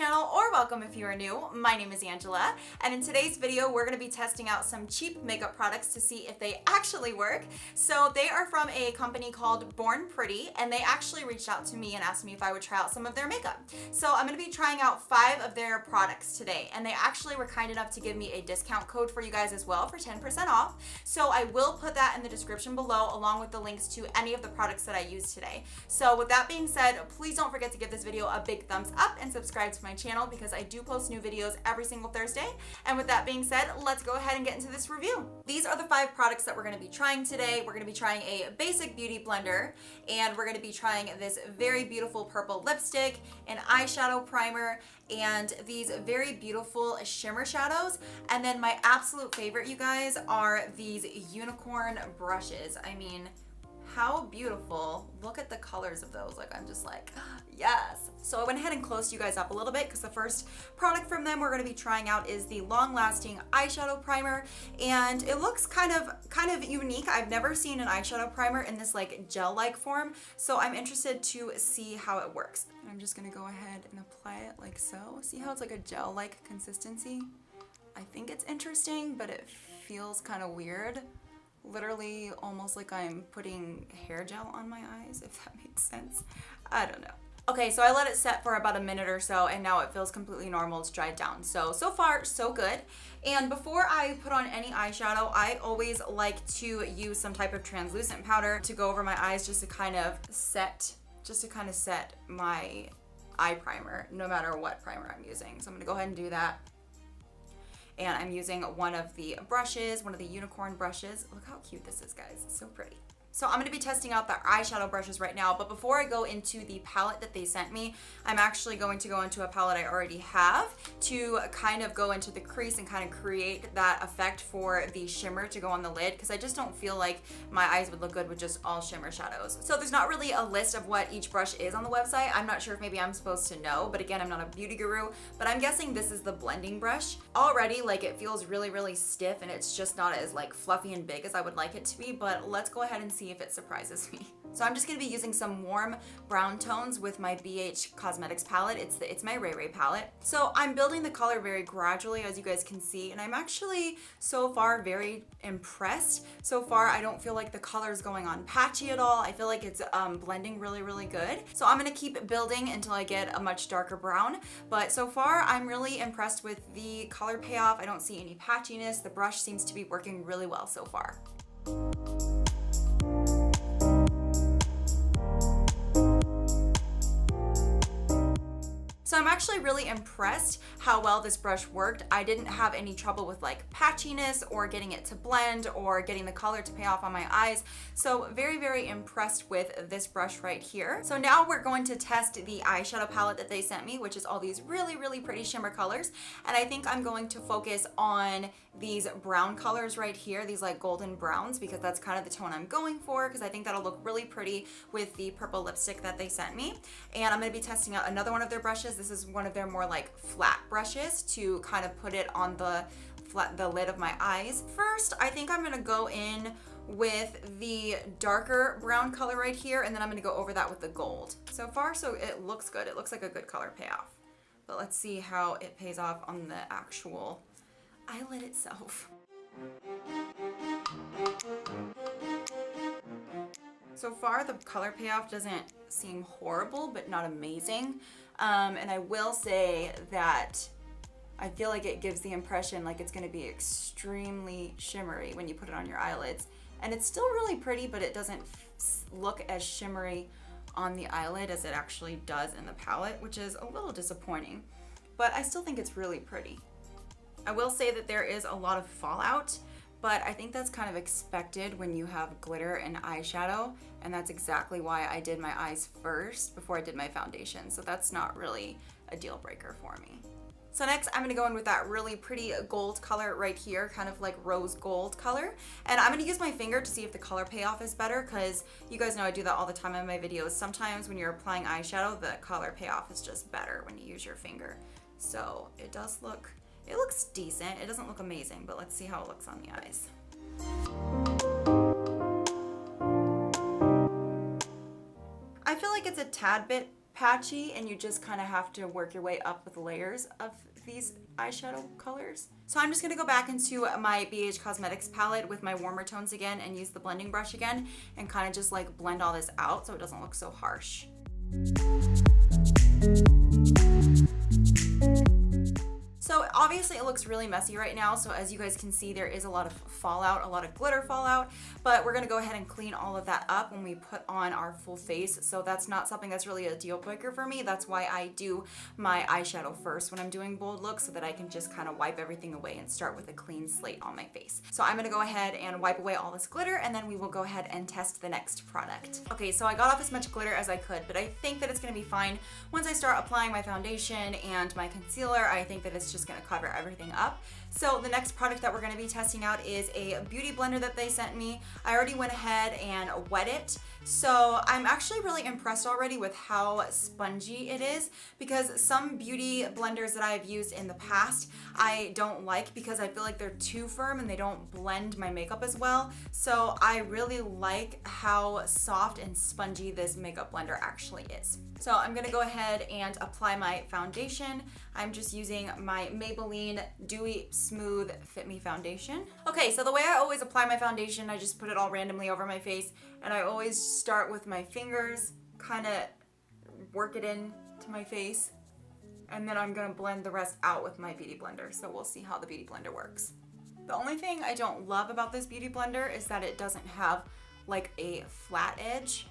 channel, or welcome if you are new. My name is Angela, and in today's video we're going to be testing out some cheap makeup products to see if they actually work. So they are from a company called Born Pretty, and they actually reached out to me and asked me if I would try out some of their makeup. So I'm going to be trying out 5 of their products today, and they actually were kind enough to give me a discount code for you guys as well for 10% off. So I will put that in the description below along with the links to any of the products that I used today. So with that being said, please don't forget to give this video a big thumbs up and subscribe to my channel because I do post new videos every single Thursday. And with that being said, let's go ahead and get into this review. These are the 5 products that we're going to be trying today. We're going to be trying a basic beauty blender, and we're going to be trying this very beautiful purple lipstick, an eyeshadow primer, and these very beautiful shimmer shadows. And then my absolute favorite, you guys, are these unicorn brushes. I mean, how beautiful. Look at the colors of those. Like, I'm just like, yes. So I went ahead and closed you guys up a little bit because the first product from them we're going to be trying out is the Longlasting eyeshadow primer, and it looks kind of unique. I've never seen an eyeshadow primer in this like gel-like form, so I'm interested to see how it works. I'm just going to go ahead and apply it like so. See how it's like a gel-like consistency? I think it's interesting, but it feels kind of weird. Literally almost like I'm putting hair gel on my eyes, if that makes sense. I don't know. Okay, so I let it set for about a minute or so, and now it feels completely normal. It's dried down. So far, so good. And before I put on any eyeshadow, I always like to use some type of translucent powder to go over my eyes just to kind of set my eye primer, no matter what primer I'm using. So I'm gonna go ahead and do that. And I'm using one of the brushes, one of the unicorn brushes. Look how cute this is, guys. It's so pretty. So I'm going to be testing out the eyeshadow brushes right now, but before I go into the palette that they sent me, I'm actually going to go into a palette I already have to kind of go into the crease and kind of create that effect for the shimmer to go on the lid, because I just don't feel like my eyes would look good with just all shimmer shadows. So there's not really a list of what each brush is on the website. I'm not sure if maybe I'm supposed to know, but again, I'm not a beauty guru, but I'm guessing this is the blending brush. Already, like, it feels really, really stiff, and it's just not as like fluffy and big as I would like it to be, but let's go ahead and see if it surprises me. So I'm just going to be using some warm brown tones with my BH Cosmetics palette. It's my Ray Ray palette. So I'm building the color very gradually, as you guys can see, and I'm actually so far very impressed. So far, I don't feel like the color is going on patchy at all. I feel like it's blending really, really good. So I'm going to keep building until I get a much darker brown. But so far, I'm really impressed with the color payoff. I don't see any patchiness. The brush seems to be working really well so far. So I'm actually really impressed how well this brush worked. I didn't have any trouble with like patchiness or getting it to blend or getting the color to pay off on my eyes. So very, very impressed with this brush right here. So now we're going to test the eyeshadow palette that they sent me, which is all these really, really pretty shimmer colors. And I think I'm going to focus on these brown colors right here, these like golden browns, because that's kind of the tone I'm going for, because I think that'll look really pretty with the purple lipstick that they sent me. And I'm going to be testing out another one of their brushes. This is one of their more like flat brushes to kind of put it on the lid of my eyes. First, I think I'm going to go in with the darker brown color right here, and then I'm going to go over that with the gold. So far, so it looks good. It looks like a good color payoff. But let's see how it pays off on the actual eyelid itself. So far, the color payoff doesn't seem horrible, but not amazing. And I will say that I feel like it gives the impression like it's going to be extremely shimmery when you put it on your eyelids. And it's still really pretty, but it doesn't look as shimmery on the eyelid as it actually does in the palette, which is a little disappointing. But I still think it's really pretty. I will say that there is a lot of fallout, but I think that's kind of expected when you have glitter and eyeshadow, and that's exactly why I did my eyes first before I did my foundation. So that's not really a deal breaker for me. So next I'm going to go in with that really pretty gold color right here, kind of like rose gold color. And I'm going to use my finger to see if the color payoff is better, because you guys know I do that all the time in my videos. Sometimes when you're applying eyeshadow, the color payoff is just better when you use your finger. So it looks decent. It doesn't look amazing, but let's see how it looks on the eyes. I feel like it's a tad bit patchy, and you just kind of have to work your way up with layers of these eyeshadow colors. So I'm just gonna go back into my BH Cosmetics palette with my warmer tones again and use the blending brush again and kind of just like blend all this out so it doesn't look so harsh. So obviously it looks really messy right now, so as you guys can see, there is a lot of fallout, a lot of glitter fallout, but we're gonna go ahead and clean all of that up when we put on our full face. So that's not something that's really a deal breaker for me. That's why I do my eyeshadow first when I'm doing bold looks, so that I can just kind of wipe everything away and start with a clean slate on my face. So I'm gonna go ahead and wipe away all this glitter, and then we will go ahead and test the next product. Okay, so I got off as much glitter as I could, but I think that it's gonna be fine. Once I start applying my foundation and my concealer, I think that it's just gonna cover everything up. So the next product that we're going to be testing out is a beauty blender that they sent me. I already went ahead and wet it. So I'm actually really impressed already with how spongy it is, because some beauty blenders that I've used in the past I don't like because I feel like they're too firm and they don't blend my makeup as well. So I really like how soft and spongy this makeup blender actually is. So I'm gonna go ahead and apply my foundation. I'm just using my Maybelline Dewy Smooth Fit Me foundation. Okay, so the way I always apply my foundation, I just put it all randomly over my face, and I always start with my fingers, kind of work it in to my face, and then I'm gonna blend the rest out with my beauty blender. So we'll see how the beauty blender works. The only thing I don't love about this beauty blender is that it doesn't have like a flat edge.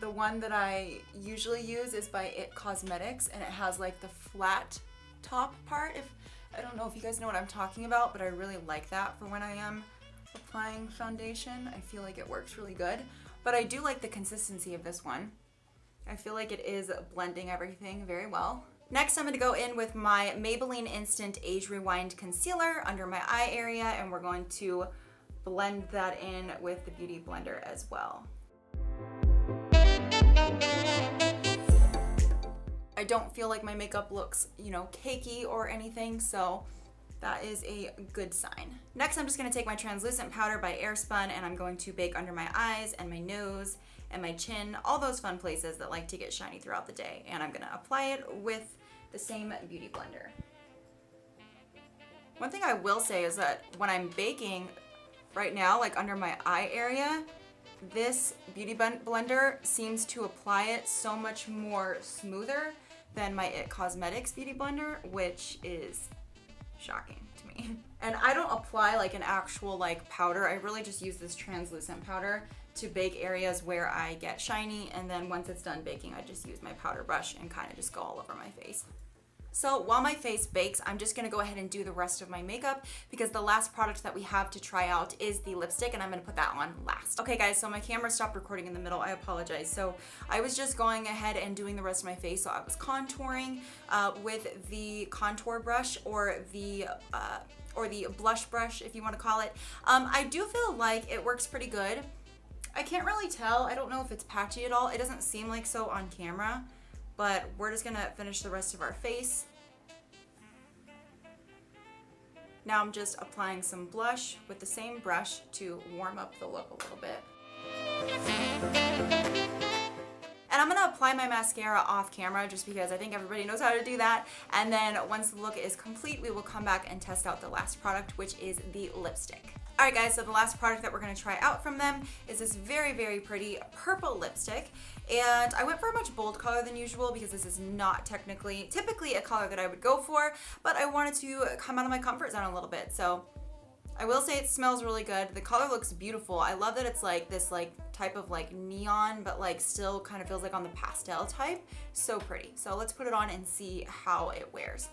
The one that I usually use is by It Cosmetics, and it has like the flat top part. I don't know if you guys know what I'm talking about, but I really like that for when I am applying foundation. I feel like it works really good, but I do like the consistency of this one. I feel like it is blending everything very well. Next, I'm going to go in with my Maybelline Instant Age Rewind Concealer under my eye area, and we're going to blend that in with the Beauty Blender as well. I don't feel like my makeup looks, you know, cakey or anything, so that is a good sign. Next, I'm just gonna take my translucent powder by Airspun, and I'm going to bake under my eyes and my nose and my chin, all those fun places that like to get shiny throughout the day. And I'm gonna apply it with the same beauty blender. One thing I will say is that when I'm baking right now, like under my eye area, this beauty blender seems to apply it so much more smoother than my It Cosmetics beauty blender, which is shocking to me. And I don't apply like an actual like powder. I really just use this translucent powder to bake areas where I get shiny, and then once it's done baking, I just use my powder brush and kind of just go all over my face. So while my face bakes, I'm just gonna go ahead and do the rest of my makeup, because the last product that we have to try out is the lipstick, and I'm gonna put that on last. Okay guys, so my camera stopped recording in the middle, I apologize. So I was just going ahead and doing the rest of my face. So I was contouring with the contour brush, or the blush brush, if you wanna call it. I do feel like it works pretty good. I can't really tell, I don't know if it's patchy at all. It doesn't seem like so on camera. But we're just gonna finish the rest of our face. Now I'm just applying some blush with the same brush to warm up the look a little bit. And I'm gonna apply my mascara off camera just because I think everybody knows how to do that. And then once the look is complete, we will come back and test out the last product, which is the lipstick. Alright guys, so the last product that we're going to try out from them is this very, very pretty purple lipstick. And I went for a much bold color than usual because this is not typically a color that I would go for, but I wanted to come out of my comfort zone a little bit. So I will say it smells really good. The color looks beautiful. I love that it's like this like type of like neon, but like still kind of feels like on the pastel type. So pretty. So let's put it on and see how it wears.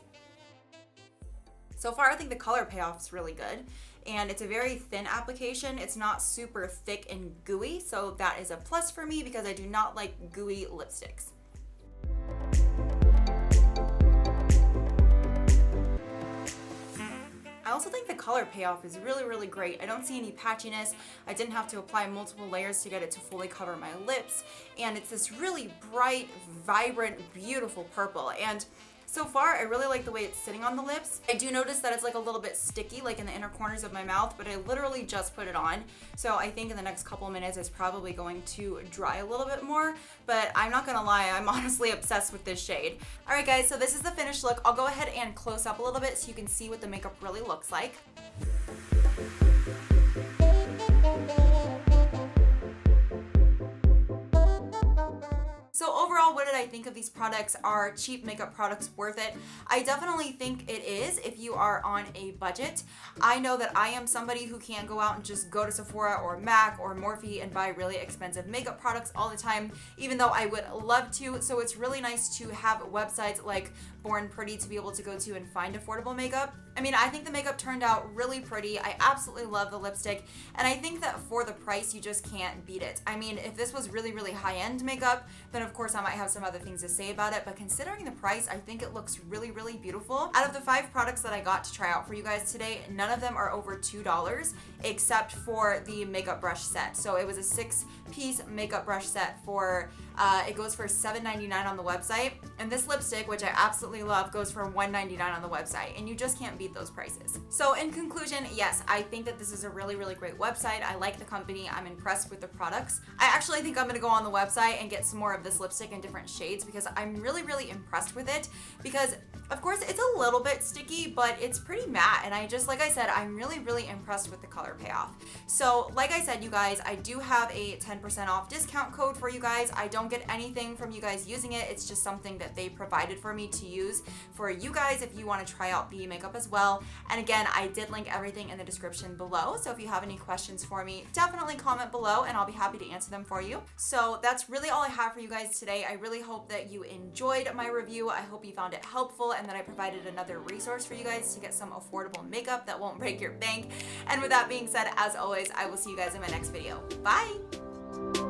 So far, I think the color payoff is really good, and it's a very thin application. It's not super thick and gooey, so that is a plus for me because I do not like gooey lipsticks. I also think the color payoff is really, really great. I don't see any patchiness. I didn't have to apply multiple layers to get it to fully cover my lips, and it's this really bright, vibrant, beautiful purple. And So far, I really like the way it's sitting on the lips. I do notice that it's like a little bit sticky, like in the inner corners of my mouth, but I literally just put it on. So I think in the next couple minutes, it's probably going to dry a little bit more, but I'm not gonna lie, I'm honestly obsessed with this shade. All right, guys, so this is the finished look. I'll go ahead and close up a little bit so you can see what the makeup really looks like. So overall, what did I think of these products? Are cheap makeup products worth it? I definitely think it is if you are on a budget. I know that I am somebody who can't go out and just go to Sephora or MAC or Morphe and buy really expensive makeup products all the time, even though I would love to. So it's really nice to have websites like Born Pretty to be able to go to and find affordable makeup. I mean, I think the makeup turned out really pretty. I absolutely love the lipstick, and I think that for the price, you just can't beat it. I mean, if this was really, really high-end makeup, then of course I might have some other things to say about it, but considering the price, I think it looks really, really beautiful. Out of the 5 products that I got to try out for you guys today, none of them are over $2, except for the makeup brush set. So it was a 6-piece makeup brush set for, it goes for $7.99 on the website, and this lipstick, which I absolutely love, goes for $1.99 on the website, and you just can't beat those prices. So in conclusion, yes, I think that this is a really, really great website. I like the company. I'm impressed with the products. I actually think I'm gonna go on the website and get some more of this lipstick in different shades because I'm really, really impressed with it because of course it's a little bit sticky, but it's pretty matte, and like I said, I'm really, really impressed with the color payoff. So like I said, you guys, I do have a 10% off discount code for you guys. I don't get anything from you guys using it. It's just something that they provided for me to use for you guys if you want to try out the makeup as well. And again, I did link everything in the description below, so if you have any questions for me, definitely comment below and I'll be happy to answer them for you. So that's really all I have for you guys today. I really hope that you enjoyed my review. I hope you found it helpful and that I provided another resource for you guys to get some affordable makeup that won't break your bank. And with that being said, as always, I will see you guys in my next video. Bye!